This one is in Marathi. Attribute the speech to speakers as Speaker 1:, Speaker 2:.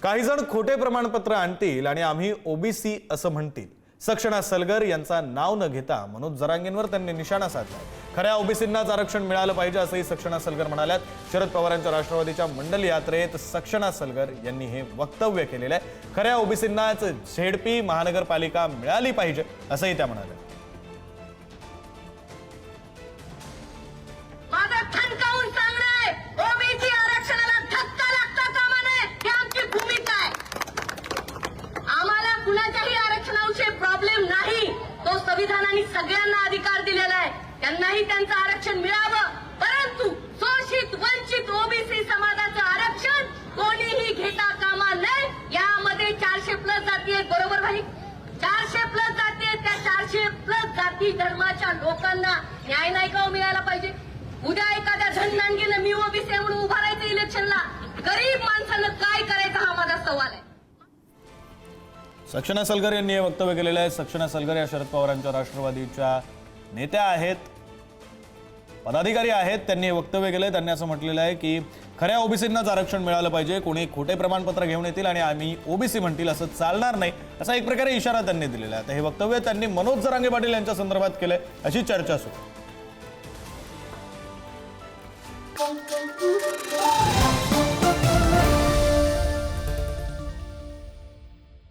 Speaker 1: काही जण खोटे प्रमाणपत्र आणतील आणि आम्ही ओबीसी असं म्हणतील। सक्षणा सलगर यांचा नाव न घेता मनोज जरांगेंवर त्यांनी निशाणा साधलाय। खऱ्या ओबीसींनाच आरक्षण मिळालं पाहिजे असंही सक्षणा सलगर म्हणाल्यात। शरद पवारांच्या राष्ट्रवादीच्या मंडल यात्रेत सक्षणा सलगर यांनी हे वक्तव्य केलेलं आहे। खऱ्या ओबीसींनाच झेडपी महानगरपालिका मिळाली पाहिजे असंही त्या म्हणाल्या।
Speaker 2: प्रॉब्लेम नाही, तो संविधानाने सगळ्यांना अधिकार दिलेला आहे, त्यांनाही त्यांचं आरक्षण मिळावं। परंतु शोषित वंचित ओबीसी समाजाचं आरक्षण कोणीही घेता कामा नये। यामध्ये 400+ जाती आहेत, बरोबर भाई? 400+ जाती आहेत, त्या 400+ जाती धर्माच्या लोकांना न्याय नाही का मिळायला पाहिजे? उद्या एखाद्या झंडांगीनं मी ओबीसी म्हणून उभा राहायचं इलेक्शनला, गरीब माणसानं काय करायचं हा माझा सवाल आहे।
Speaker 1: सक्षणा सलगर यांनी हे वक्तव्य केलेलं आहे। सक्षणा सलगर या शरद पवारांच्या राष्ट्रवादीच्या नेत्या आहेत, पदाधिकारी आहेत। त्यांनी हे वक्तव्य केलंय। त्यांनी असं म्हटलेलं आहे की खऱ्या ओबीसींनाच आरक्षण मिळालं पाहिजे, कोणी खोटे प्रमाणपत्र घेऊन येतील आणि आम्ही ओबीसी म्हणतील असं चालणार नाही, असा एक प्रकारे इशारा त्यांनी दिलेला आहे। आता हे वक्तव्य त्यांनी मनोज जरांगे पाटील यांच्या संदर्भात केलंय अशी चर्चा सुरू आहे।